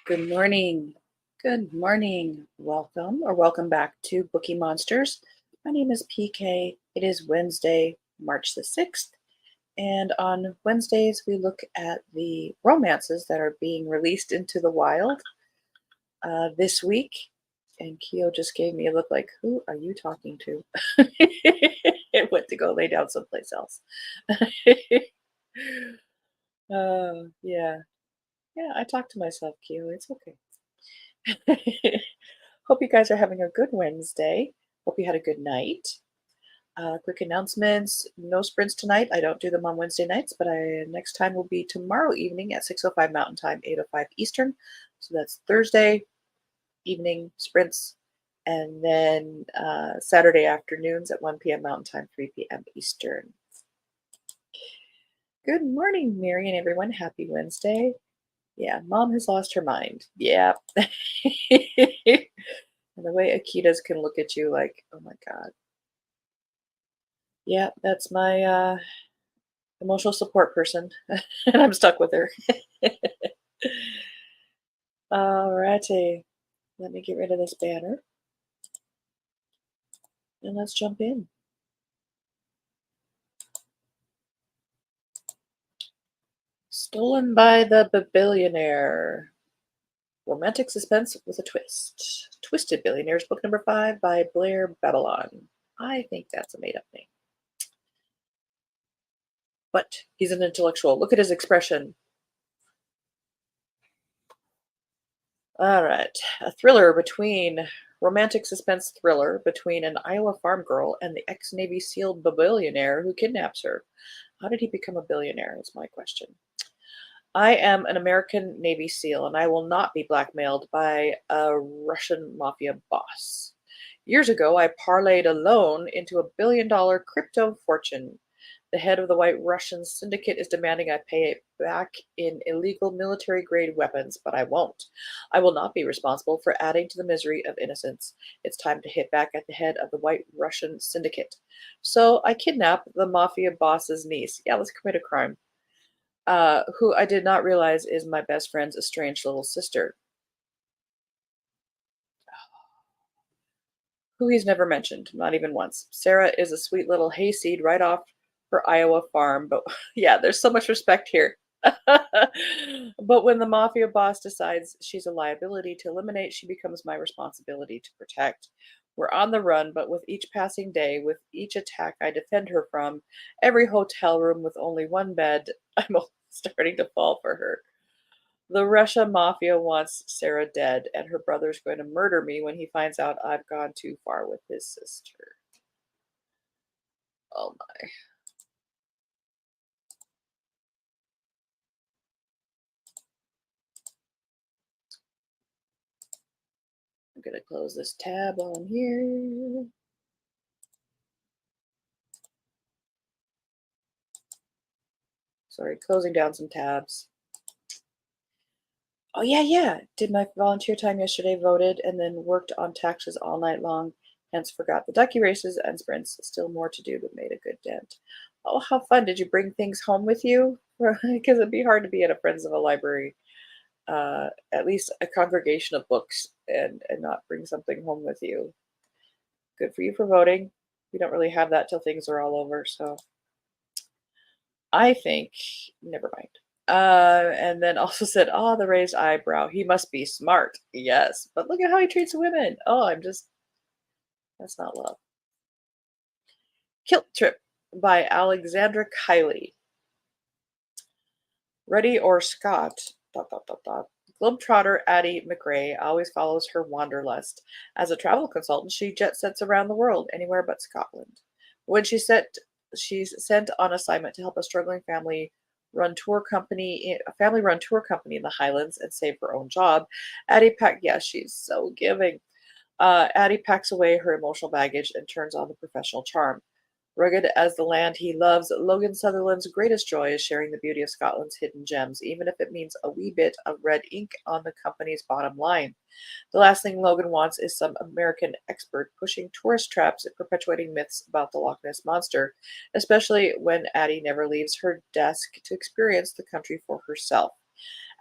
Good morning. Good morning. Welcome back to Bookeemonsters. My name is PK. It is Wednesday, March the 6th. And on Wednesdays, we look at the romances that are being released into the wild this week. And Keo just gave me a look like, who are you talking to? It went to go lay down someplace else. Yeah. Yeah, I talk to myself, Keo. It's okay. Hope you guys are having a good Wednesday. Hope you had a good night. Quick announcements: no sprints tonight. I don't do them on Wednesday nights, but next time will be tomorrow evening at 6:05 Mountain Time, 8:05 Eastern. So that's Thursday evening sprints, and then Saturday afternoons at 1 p.m. Mountain Time, 3 p.m. Eastern. Good morning, Mary and everyone. Happy Wednesday. Yeah, mom has lost her mind. Yeah. And the way Akitas can look at you like, oh my God. Yeah, that's my emotional support person. And I'm stuck with her. Alrighty. Let me get rid of this banner and let's jump in. Stolen by the Billionaire. Romantic suspense with a twist. Twisted Billionaires, book number 5 by Blair Babylon. I think that's a made up name. But he's an intellectual. Look at his expression. All right. Romantic suspense thriller between an Iowa farm girl and the ex-Navy SEAL billionaire who kidnaps her. How did he become a billionaire is my question. I am an American Navy SEAL and I will not be blackmailed by a Russian mafia boss. Years ago, I parlayed a loan into $1 billion crypto fortune. The head of the White Russian syndicate is demanding I pay it back in illegal military grade weapons, but I won't. I will not be responsible for adding to the misery of innocence. It's time to hit back at the head of the White Russian syndicate. So I kidnap the mafia boss's niece. Yeah, let's commit a crime. Who I did not realize is my best friend's estranged little sister, who he's never mentioned, not even once. Sarah is a sweet little hayseed right off her Iowa farm, but yeah, there's so much respect here. But when the mafia boss decides she's a liability to eliminate, she becomes my responsibility to protect. We're on the run, but with each passing day, with each attack I defend her from, every hotel room with only one bed, I'm starting to fall for her. The Russia mafia wants Sarah dead, and her brother's going to murder me when he finds out I've gone too far with his sister. Oh my. I'm going to close this tab on here. Sorry, closing down some tabs. Oh, yeah. Did my volunteer time yesterday, voted, and then worked on taxes all night long. Hence, forgot the ducky races and sprints. Still more to do, but made a good dent. Oh, how fun. Did you bring things home with you? Because it'd be hard to be at a Friends of a Library, at least a congregation of books, and not bring something home with you. Good for you for voting. We don't really have that till things are all over, so I think, never mind. And then also said, oh, the raised eyebrow. He must be smart. Yes. But look at how he treats women. Oh, that's not love. Kilt Trip by Alexandra Kiley. Ready or Scott, ... Globetrotter Addie McRae always follows her wanderlust. As a travel consultant, she jet sets around the world, anywhere but Scotland. When she's sent on assignment to help a struggling family run tour company in the Highlands and save her own job. Yes, she's so giving. Addie packs away her emotional baggage and turns on the professional charm. Rugged as the land he loves, Logan Sutherland's greatest joy is sharing the beauty of Scotland's hidden gems, even if it means a wee bit of red ink on the company's bottom line. The last thing Logan wants is some American expert pushing tourist traps and perpetuating myths about the Loch Ness Monster, especially when Addie never leaves her desk to experience the country for herself.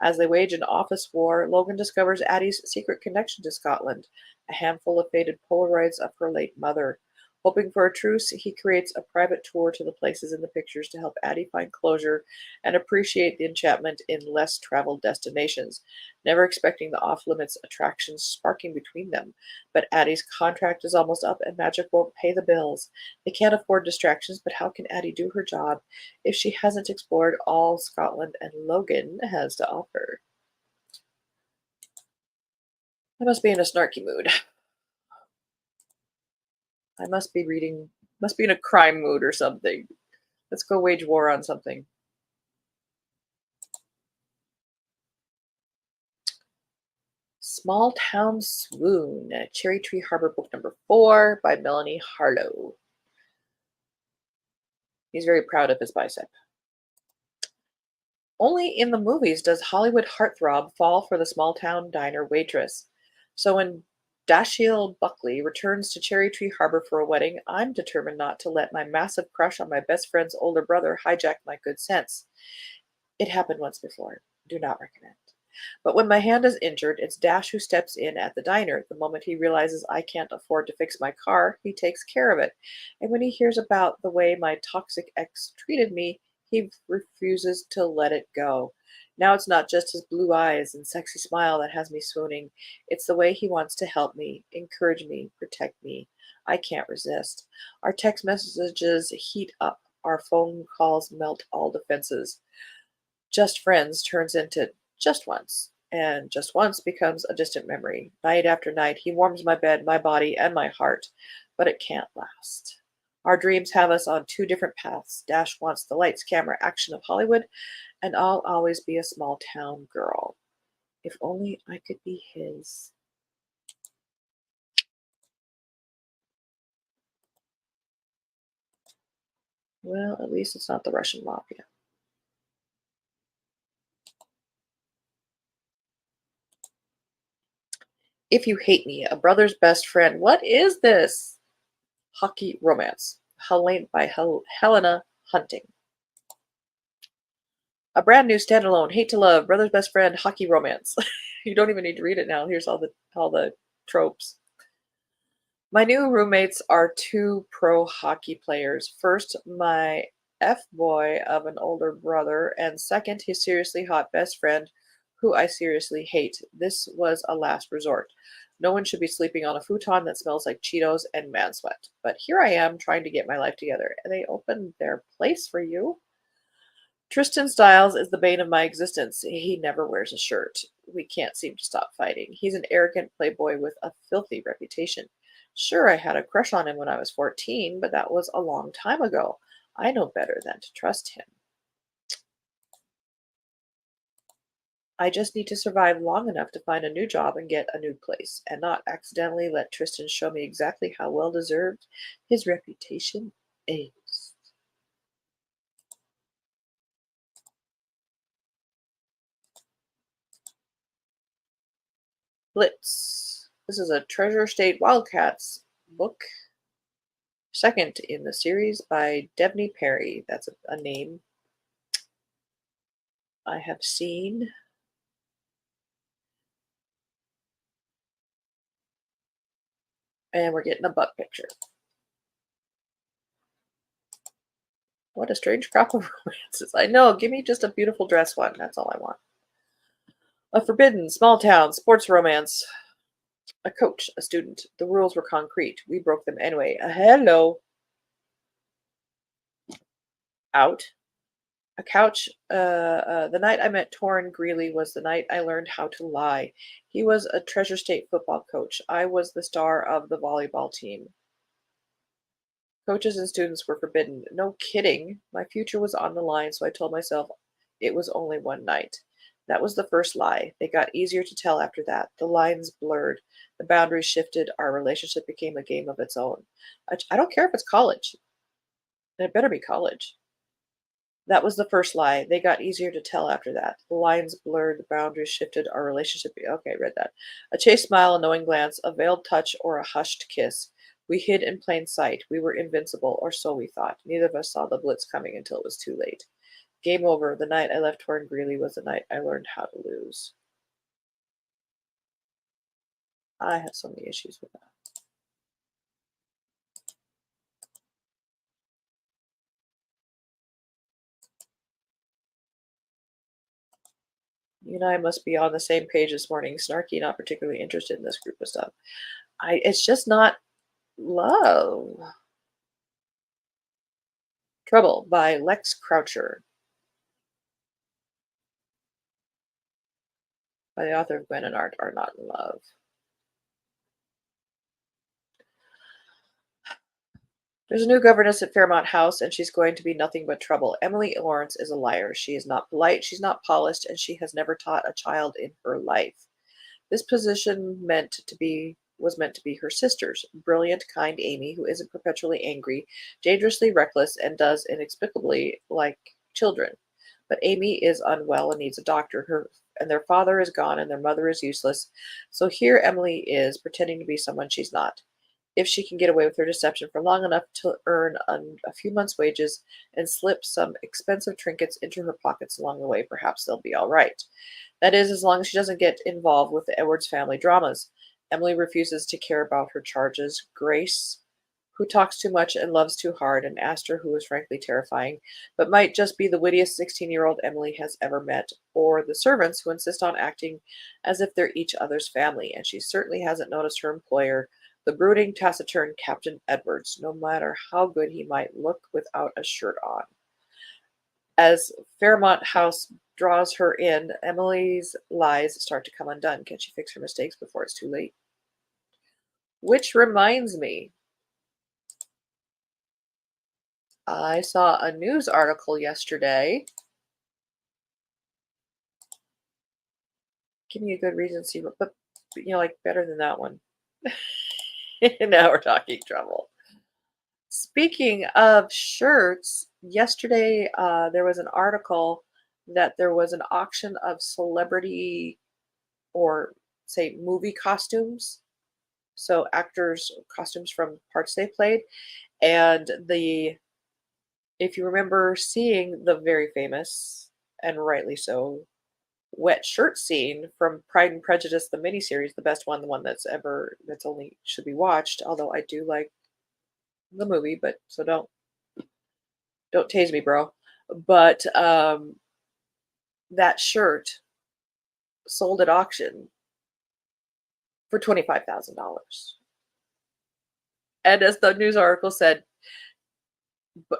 As they wage an office war, Logan discovers Addie's secret connection to Scotland, a handful of faded Polaroids of her late mother. Hoping for a truce, he creates a private tour to the places in the pictures to help Addie find closure and appreciate the enchantment in less traveled destinations, never expecting the off limits attractions sparking between them. But Addie's contract is almost up and magic won't pay the bills. They can't afford distractions, but how can Addie do her job if she hasn't explored all Scotland and Logan has to offer? I must be in a snarky mood. I must be in a crime mood or something. Let's go wage war on something. Small Town Swoon, Cherry Tree Harbor, book number 4 by Melanie Harlow. He's very proud of his bicep. Only in the movies does Hollywood heartthrob fall for the small town diner waitress. So when Dashiell Buckley returns to Cherry Tree Harbor for a wedding, I'm determined not to let my massive crush on my best friend's older brother hijack my good sense. It happened once before. Do not recommend. But when my hand is injured, it's Dash who steps in at the diner. The moment he realizes I can't afford to fix my car, he takes care of it. And when he hears about the way my toxic ex treated me, he refuses to let it go. Now it's not just his blue eyes and sexy smile that has me swooning. It's the way he wants to help me, encourage me, protect me. I can't resist. Our text messages heat up. Our phone calls melt all defenses. Just friends turns into just once, and just once becomes a distant memory. Night after night, he warms my bed, my body, and my heart, but it can't last. Our dreams have us on two different paths. Dash wants the lights, camera, action of Hollywood, and I'll always be a small town girl. If only I could be his. Well, at least it's not the Russian mafia. If You Hate Me, A Brother's Best Friend. What is this? Hockey Romance. By Helena Hunting. A brand new standalone, hate to love, brother's best friend, hockey romance. You don't even need to read it now. Here's all the tropes. My new roommates are two pro hockey players. First, my F-boy of an older brother, and second, his seriously hot best friend, who I seriously hate. This was a last resort. No one should be sleeping on a futon that smells like Cheetos and man sweat. But here I am trying to get my life together, and they opened their place for you. Tristan Styles is the bane of my existence. He never wears a shirt. We can't seem to stop fighting. He's an arrogant playboy with a filthy reputation. Sure, I had a crush on him when I was 14, but that was a long time ago. I know better than to trust him. I just need to survive long enough to find a new job and get a new place, and not accidentally let Tristan show me exactly how well deserved his reputation is. Blitz. This is a Treasure State Wildcats book. Second in the series by Devney Perry. That's a name I have seen. And we're getting a butt picture. What a strange crop of romances. I know. Give me just a beautiful dress one. That's all I want. A forbidden small town sports romance. A coach, a student. The rules were concrete. We broke them anyway. Hello. Out. A couch. The night I met Torrin Greeley was the night I learned how to lie. He was a Treasure State football coach. I was the star of the volleyball team. Coaches and students were forbidden. No kidding. My future was on the line, so I told myself it was only one night. That was the first lie. They got easier to tell after that. The lines blurred. The boundaries shifted. Our relationship became a game of its own. I don't care if it's college. It better be college. That was the first lie. They got easier to tell after that. The lines blurred, the boundaries shifted, our relationship. Okay, read that. A chaste smile, a knowing glance, a veiled touch, or a hushed kiss. We hid in plain sight. We were invincible, or so we thought. Neither of us saw the blitz coming until it was too late. Game over. The night I left Torrin Greeley was the night I learned how to lose. I have so many issues with that. You and I must be on the same page this morning. Snarky, not particularly interested in this group of stuff. It's just not love. Trouble by Lex Croucher, by the author of Gwen and Art Are Not in Love. There's a new governess at Fairmont House, and she's going to be nothing but trouble. Emily Lawrence is a liar. She is not polite, she's not polished, and she has never taught a child in her life. This position was meant to be her sister's, brilliant, kind Amy, who isn't perpetually angry, dangerously reckless, and does inexplicably like children. But Amy is unwell and needs a doctor. Their father is gone and their mother is useless. So here Emily is, pretending to be someone she's not. If she can get away with her deception for long enough to earn a few months' wages and slip some expensive trinkets into her pockets along the way, perhaps they'll be all right. That is, as long as she doesn't get involved with the Edwards family dramas. Emily refuses to care about her charges. Grace, who talks too much and loves too hard, and Astor, who is frankly terrifying, but might just be the wittiest 16-year-old Emily has ever met, or the servants, who insist on acting as if they're each other's family, and she certainly hasn't noticed her employer, the brooding, taciturn Captain Edwards, no matter how good he might look without a shirt on. As Fairmont House draws her in, Emily's lies start to come undone. Can she fix her mistakes before it's too late? Which reminds me, I saw a news article yesterday. Give me a good reason to see, but like better than that one. Now we're talking trouble. Speaking of shirts, yesterday there was an article that there was an auction of celebrity, or say movie costumes. So actors' costumes from parts they played. And if you remember seeing the very famous, and rightly so, wet shirt scene from Pride and Prejudice, the miniseries, the best one, the one that's only should be watched, although I do like the movie, but so don't tase me, bro. But that shirt sold at auction for $25,000. And as the news article said,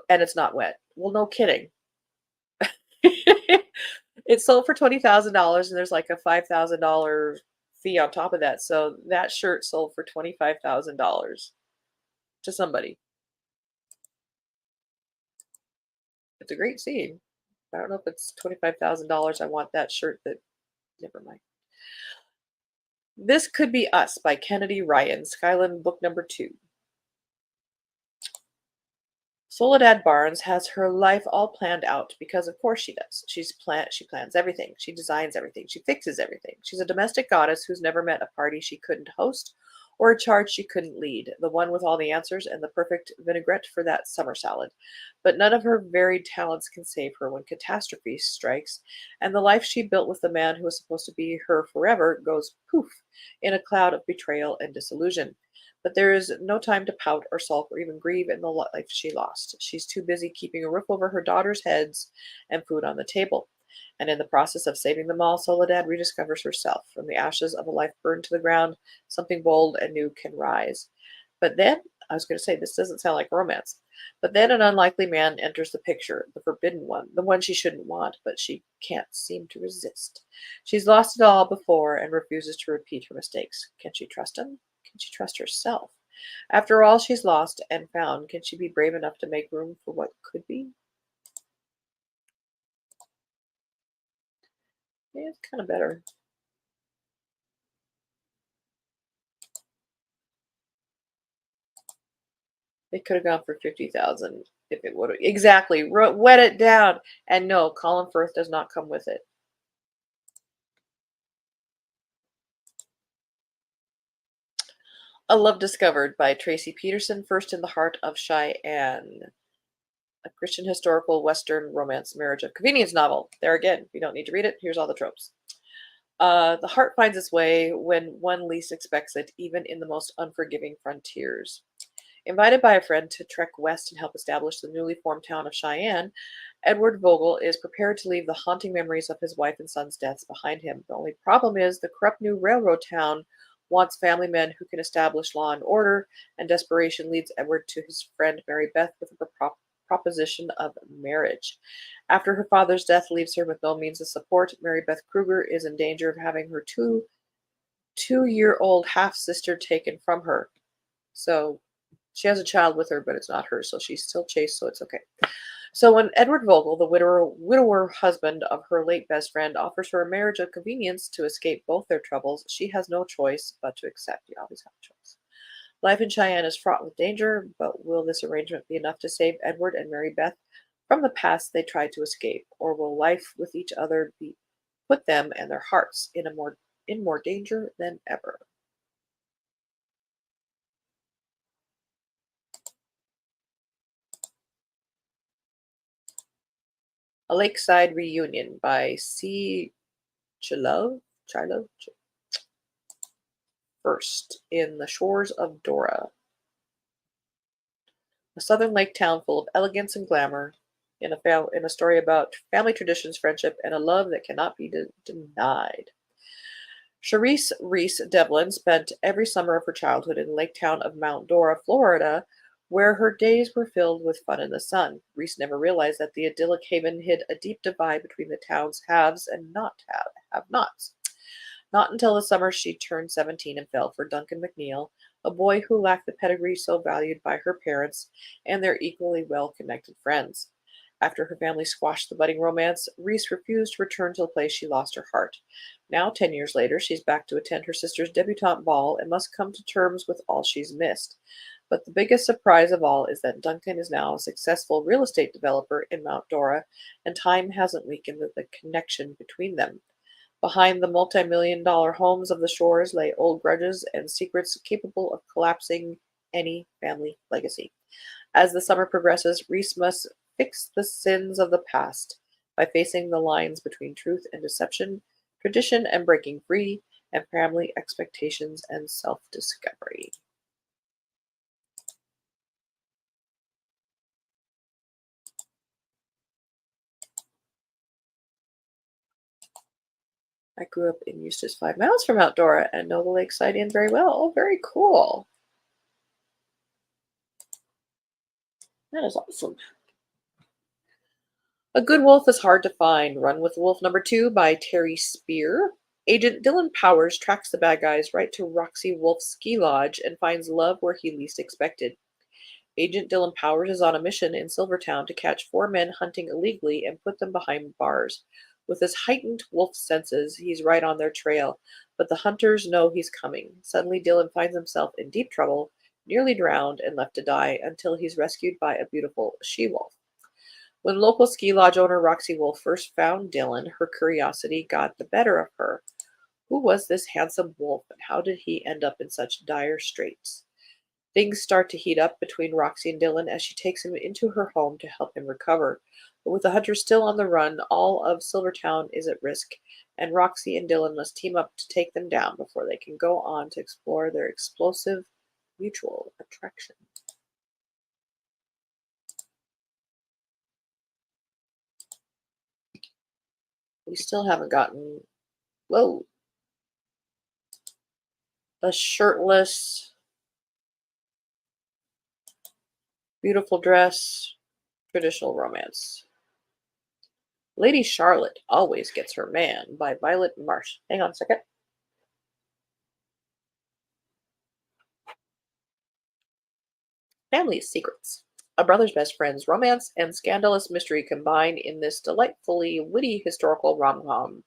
and it's not wet. Well, no kidding. It sold for $20,000, and there's like a $5,000 fee on top of that. So that shirt sold for $25,000 to somebody. It's a great scene. I don't know if it's $25,000. I want that shirt. That Never mind. This Could Be Us by Kennedy Ryan, Skyland, book number 2. Soledad Barnes has her life all planned out, because of course she does. She plans everything. She designs everything. She fixes everything. She's a domestic goddess who's never met a party she couldn't host or a charge she couldn't lead, the one with all the answers and the perfect vinaigrette for that summer salad. But none of her varied talents can save her when catastrophe strikes, and the life she built with the man who was supposed to be her forever goes poof in a cloud of betrayal and disillusion. But there is no time to pout or sulk or even grieve in the life she lost. She's too busy keeping a roof over her daughters' heads and food on the table. And in the process of saving them all, Soledad rediscovers herself. From the ashes of a life burned to the ground, something bold and new can rise. But then, I was going to say, this doesn't sound like romance. But then an unlikely man enters the picture, the forbidden one, the one she shouldn't want, but she can't seem to resist. She's lost it all before and refuses to repeat her mistakes. Can she trust him? Can she trust herself? After all she's lost and found, can she be brave enough to make room for what could be? Yeah, it's kind of better. They could have gone for 50,000 if it would have. Exactly. Wet it down. And no, Colin Firth does not come with it. A Love Discovered by Tracy Peterson, First in the Heart of Cheyenne. A Christian historical Western romance marriage of convenience novel. There again, if you don't need to read it, here's all the tropes. The heart finds its way when one least expects it, even in the most unforgiving frontiers. Invited by a friend to trek west and help establish the newly formed town of Cheyenne, Edward Vogel is prepared to leave the haunting memories of his wife and son's deaths behind him. The only problem is the corrupt new railroad town wants family men who can establish law and order, and desperation leads Edward to his friend Mary Beth with a proposition of marriage. After her father's death leaves her with no means of support, Mary Beth Kruger is in danger of having her two-year-old half-sister taken from her. So she has a child with her, but it's not hers, so she's still chaste, so it's okay. So when Edward Vogel, the widower husband of her late best friend, offers her a marriage of convenience to escape both their troubles, she has no choice but to accept. You always have a choice. Life in Cheyenne is fraught with danger, but will this arrangement be enough to save Edward and Mary Beth from the past they tried to escape, or will life with each other put them and their hearts in more danger than ever? A Lakeside Reunion by C. Chilov first in The Shores of Dora. A southern lake town full of elegance and glamour, in a story about family traditions, friendship, and a love that cannot be denied. Charisse Reese Devlin spent every summer of her childhood in the lake town of Mount Dora, Florida, where her days were filled with fun in the sun. Reese never realized that the idyllic haven hid a deep divide between the town's haves and have-nots. Not until the summer she turned 17 and fell for Duncan McNeil, a boy who lacked the pedigree so valued by her parents and their equally well-connected friends. After her family squashed the budding romance, Reese refused to return to the place she lost her heart. Now, 10 years later, she's back to attend her sister's debutante ball and must come to terms with all she's missed. But the biggest surprise of all is that Duncan is now a successful real estate developer in Mount Dora, and time hasn't weakened the connection between them. Behind the multi-million-dollar homes of the shores lay old grudges and secrets capable of collapsing any family legacy. As the summer progresses, Reese must fix the sins of the past by facing the lines between truth and deception, tradition and breaking free, and family expectations and self-discovery. I grew up in Eustis, 5 miles from Mount Dora, and know the Lakeside Inn very well. Oh, very cool. That is awesome. A Good Wolf is Hard to Find. Run with the Wolf #2 by Terry Spear. Agent Dylan Powers tracks the bad guys right to Roxy Wolf's ski lodge and finds love where he least expected. Agent Dylan Powers is on a mission in Silvertown to catch 4 men hunting illegally and put them behind bars. With his heightened wolf senses, he's right on their trail, but the hunters know he's coming. Suddenly, Dylan finds himself in deep trouble, nearly drowned and left to die until he's rescued by a beautiful she-wolf. When local ski lodge owner Roxy Wolf first found Dylan, her curiosity got the better of her. Who was this handsome wolf, and how did he end up in such dire straits? Things start to heat up between Roxy and Dylan as she takes him into her home to help him recover. But with the hunters still on the run, all of Silvertown is at risk, and Roxy and Dylan must team up to take them down before they can go on to explore their explosive mutual attraction. We still haven't gotten, whoa, a shirtless, beautiful dress, traditional romance. Lady Charlotte Always Gets Her Man by Violet Marsh. Hang on a second. Family Secrets. A brother's best friend's romance and scandalous mystery combine in this delightfully witty historical rom-com.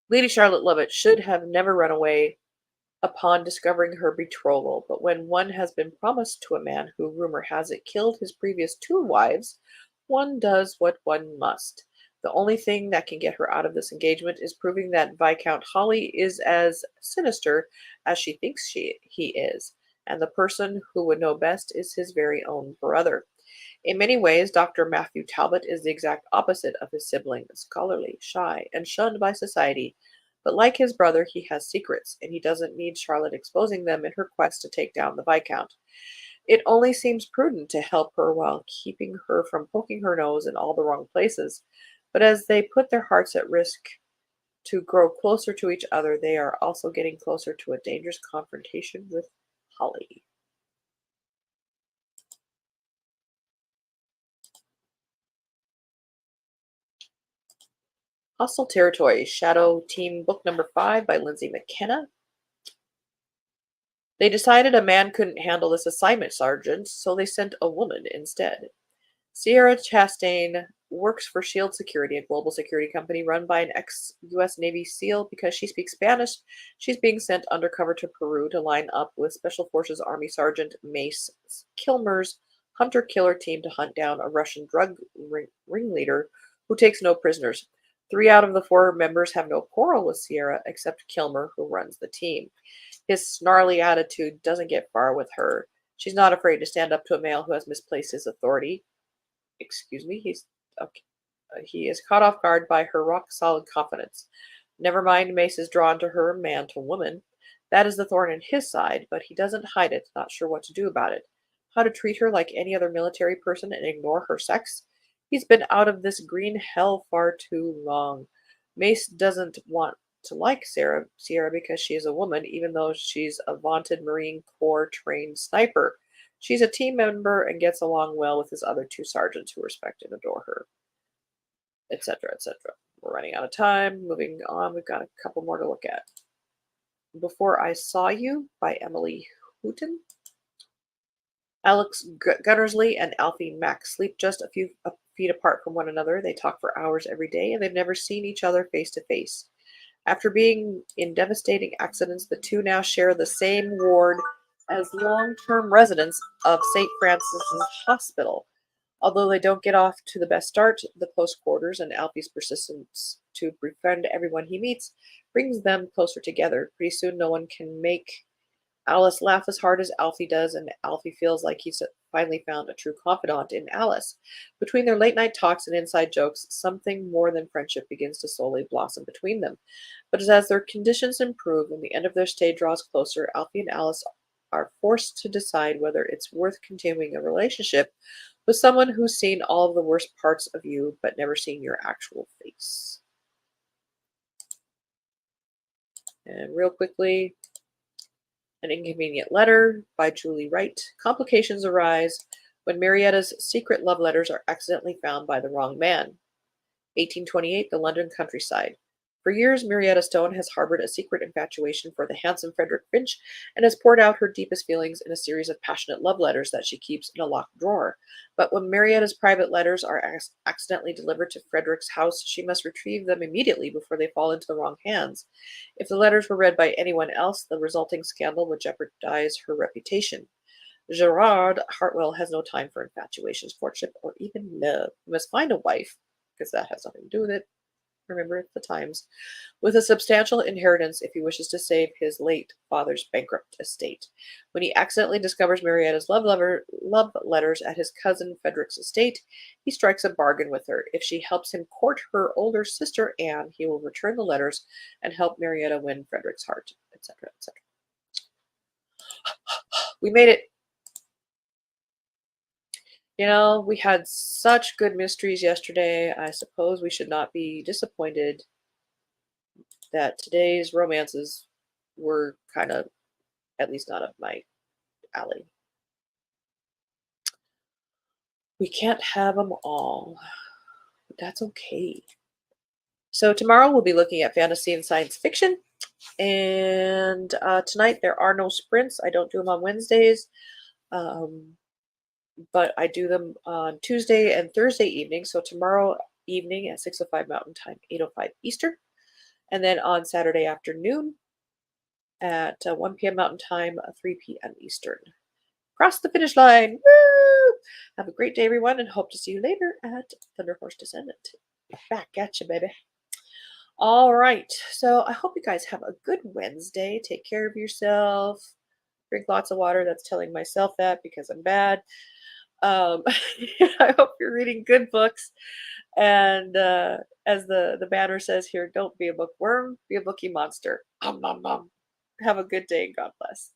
Lady Charlotte Lovett should have never run away upon discovering her betrothal, but when one has been promised to a man who, rumor has it, killed his previous 2 wives, one does what one must. The only thing that can get her out of this engagement is proving that Viscount Holly is as sinister as she thinks he is. and the person who would know best is his very own brother. In many ways, Dr. Matthew Talbot is the exact opposite of his sibling, scholarly, shy, and shunned by society. But like his brother, he has secrets, and he doesn't need Charlotte exposing them in her quest to take down the Viscount. It only seems prudent to help her while keeping her from poking her nose in all the wrong places. But as they put their hearts at risk to grow closer to each other, they are also getting closer to a dangerous confrontation with Holly. Hostile Territory, Shadow Team, book number 5 by Lindsay McKenna. They decided a man couldn't handle this assignment, Sergeant, so they sent a woman instead. Sierra Chastain works for Shield Security, a global security company run by an ex-U.S. Navy SEAL. Because she speaks Spanish, she's being sent undercover to Peru to line up with Special Forces Army Sergeant Mace Kilmer's hunter-killer team to hunt down a Russian drug ringleader who takes no prisoners. 3 out of the 4 members have no quarrel with Sierra except Kilmer, who runs the team. His snarly attitude doesn't get far with her. She's not afraid to stand up to a male who has misplaced his authority. Excuse me, okay. He is caught off guard by her rock-solid confidence. Never mind, Mace is drawn to her, man to woman. That is the thorn in his side, but he doesn't hide it, not sure what to do about it. How to treat her like any other military person and ignore her sex? He's been out of this green hell far too long. Mace doesn't want to like Sierra because she is a woman, even though she's a vaunted Marine Corps trained sniper. She's a team member and gets along well with his other 2 sergeants who respect and adore her, etc., etc. We're running out of time. Moving on, we've got a couple more to look at. Before I Saw You by Emily Houghton. Alex Gunnersley and Alfie Mack sleep just a few feet apart from one another. They talk for hours every day, and they've never seen each other face to face. After being in devastating accidents, the 2 now share the same ward as long-term residents of St. Francis's Hospital. Although they don't get off to the best start, the close quarters and Alfie's persistence to befriend everyone he meets brings them closer together. Pretty soon, no one can make Alice laugh as hard as Alfie does, and Alfie feels like he's finally found a true confidant in Alice. Between their late-night talks and inside jokes, something more than friendship begins to slowly blossom between them. But as their conditions improve and the end of their stay draws closer, Alfie and Alice are forced to decide whether it's worth continuing a relationship with someone who's seen all of the worst parts of you but never seen your actual face. And real quickly, An Inconvenient Letter by Julie Wright. Complications arise when Marietta's secret love letters are accidentally found by the wrong man. 1828, the London countryside. For years, Marietta Stone has harbored a secret infatuation for the handsome Frederick Finch and has poured out her deepest feelings in a series of passionate love letters that she keeps in a locked drawer. But when Marietta's private letters are accidentally delivered to Frederick's house, she must retrieve them immediately before they fall into the wrong hands. If the letters were read by anyone else, the resulting scandal would jeopardize her reputation. Gerard Hartwell has no time for infatuations, courtship, or even love. He must find a wife, because that has nothing to do with it. Remember the times, with a substantial inheritance if he wishes to save his late father's bankrupt estate. When he accidentally discovers Marietta's love letters at his cousin Frederick's estate, he strikes a bargain with her. If she helps him court her older sister Anne, he will return the letters and help Marietta win Frederick's heart, etc., etc. We made it. You know, we had such good mysteries yesterday. I suppose we should not be disappointed that today's romances were kind of, at least not up my alley. We can't have them all, but that's okay. So tomorrow we'll be looking at fantasy and science fiction. And tonight there are no sprints. I don't do them on Wednesdays. But I do them on Tuesday and Thursday evening. So tomorrow evening at 6:05 Mountain Time, 8:05 Eastern. And then on Saturday afternoon at 1 p.m. Mountain Time, 3 p.m. Eastern. Cross the finish line. Woo! Have a great day, everyone, and hope to see you later at Thunder Horse Descendant. Back at you, baby. All right. So I hope you guys have a good Wednesday. Take care of yourself. Drink lots of water. That's telling myself that because I'm bad. Um, I hope you're reading good books. And as the banner says here, don't be a bookworm, be a bookie monster. Have a good day. God bless.